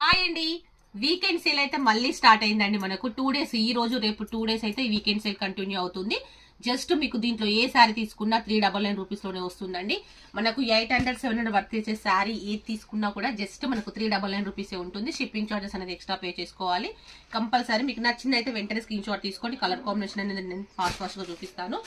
Hi అండి. Weekend sale అయితే మళ్ళీ స్టార్ట్ అయిందండి. మనకు 2 days, ఈ రోజు రేపు 2 days అయితే ఈ వీకెండ్ సేల్ కంటిన్యూ అవుతుంది. జస్ట్ మీకు దీంట్లో ఏ శారీ తీసుకున్నా 399 రూపీస్ లోనే వస్తుందండి. మనకు 800-700 వర్త్ చేసే శారీ ఏది తీసుకున్నా కూడా జస్ట్ మనకు 399 రూపీసే ఉంటుంది. షిప్పింగ్ చార్జెస్ అనేది ఎక్స్ట్రా పే చేసుకోవాలి. కంపల్సరీ మీకు నచ్చింది అయితే వెంటనే స్క్రీన్ షాట్ తీసుకోండి. కలర్ కాంబినేషన్ అనేది నేను ఫాస్ట్ గా చూపిస్తాను.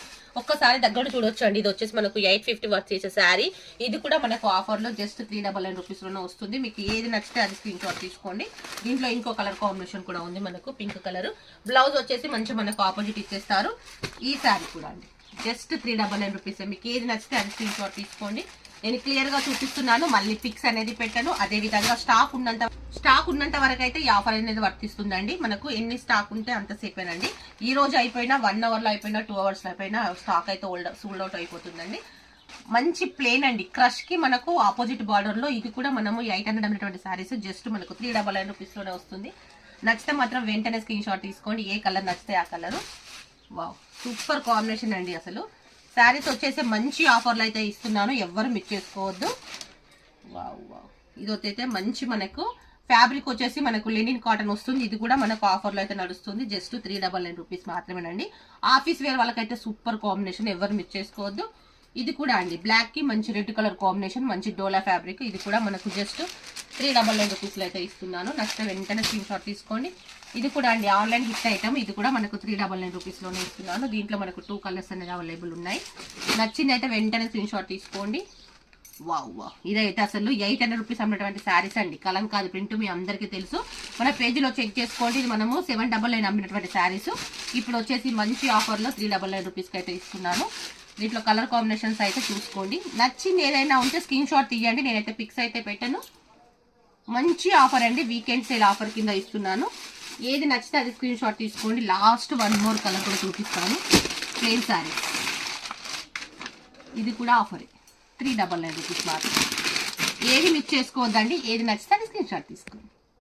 ఒక్కసారి దగ్గర చూడొచ్చు అండి. ఇది వచ్చేసి మనకు 850 వర్త్ చేసే శారీ. ఇది కూడా మనకు ఆఫర్ లో జస్ట్ 399 రూపీస్ లోనే వస్తుంది. మీకు ఏది నచ్చితే అది స్క్రీన్ షాట్ తీసుకోండి. దీంట్లో ఇంకో కలర్ కాంబినేషన్ కూడా ఉంది, మనకు పింక్ కలర్. బ్లౌజ్ వచ్చేసి మంచి మనకు ఆపోజిట్ ఇచ్చేస్తారు. ఈ శారీ కూడా అండి జస్ట్ 399 రూపీస్. మీకు ఏది నచ్చితే అది స్క్రీన్ షాట్ తీసుకోండి. నేను క్లియర్ గా చూపిస్తున్నాను, మళ్ళీ పిక్స్ అనేది పెట్టాను. అదే విధంగా స్టాక్ ఉన్నంత వరకు అయితే ఈ ఆఫర్ అనేది వర్తిస్తుందండి. మనకు ఎన్ని స్టాక్ ఉంటే అంతసేపేనండి. ఈ రోజు అయిపోయినా 1 hour లో అయిపోయినా 2 hours లో అయిపోయినా స్టాక్ అయితే సోల్డ్ అవుట్ అయిపోతుందండి. మంచి ప్లేన్ అండి, క్రష్ కి మనకు ఆపోజిట్ బార్డర్ లో. ఇది కూడా మనము 800 అనేటువంటి శారీస్ జస్ట్ మనకు 399 రూపీస్ లోనే వస్తుంది. నచ్చితే మాత్రం వెంటనే స్క్రీన్ షాట్ తీసుకోండి. ఏ కలర్ నచ్చితే ఆ కలర్. వావ్, సూపర్ కాంబినేషన్ అండి. అసలు శారీస్ వచ్చేసి మంచి ఆఫర్లు అయితే ఇస్తున్నాను, ఎవ్వరు మిస్ చేసుకోవద్దు. వావ్ వావ్, ఇది వచ్చైతే మంచి మనకు ఫ్యాబ్రిక్ వచ్చేసి మనకు లెనిన్ కాటన్ వస్తుంది. ఇది కూడా మనకు ఆఫర్లో అయితే నడుస్తుంది. జస్ట్ 399 రూపీస్ మాత్రమేనండి. ఆఫీస్ వేర్ వాళ్ళకైతే సూపర్ కాంబినేషన్, ఎవరు మిస్ చేసుకోవద్దు. ఇది కూడా అండి బ్లాక్ కి మంచి రెడ్ కలర్ కాంబినేషన్, మంచి డోలా ఫ్యాబ్రిక్. ఇది కూడా మనకు జస్ట్ 399 రూపీస్ లో అయితే ఇస్తున్నాను. నచ్చితే వెంటనే స్క్రీన్ షాట్ తీసుకోండి. ఇది కూడా అండి ఆన్లైన్ హిట్ ఐటమ్. ఇది కూడా మనకు 399 రూపీస్ లోనే ఇస్తున్నాను. దీంట్లో మనకు 2 కలర్స్ అనేది అవైలబుల్ ఉన్నాయి. నచ్చింది అయితే వెంటనే స్క్రీన్ షాట్ తీసుకోండి. వావ్ వావ్, ఇదైతే అసలు 800 రూపీస్ అమ్మినటువంటి శారీస్ అండి. కలంకారీ ప్రింట్ మీ అందరికీ తెలుసు. మన పేజీలో చెక్ చేసుకోండి. ఇది మనము 799 అమ్మినటువంటి శారీస్. ఇప్పుడు వచ్చేసి మంచి ఆఫర్లో 399 రూపీస్కి అయితే ఇస్తున్నాను. దీంట్లో కలర్ కాంబినేషన్స్ అయితే చూసుకోండి. నచ్చింది ఏదైనా ఉంటే స్క్రీన్ షాట్ తీయండి. నేనైతే పిక్స్ అయితే పెట్టాను. మంచి ఆఫర్ అండి, వీకెండ్ సేల్ ఆఫర్ కింద ఇస్తున్నాను. ఏది నచ్చితే అది స్క్రీన్ షాట్ తీసుకోండి. లాస్ట్ 1 more కలర్ కూడా చూపిస్తాను. ప్లెయిన్ శారీ, ఇది కూడా ఆఫరే 399 రూపీస్ మాత్రం. ఏది మిస్ చేసుకోవద్దండి. ఏది నచ్చితే అది స్క్రీన్ షాట్ తీసుకోండి.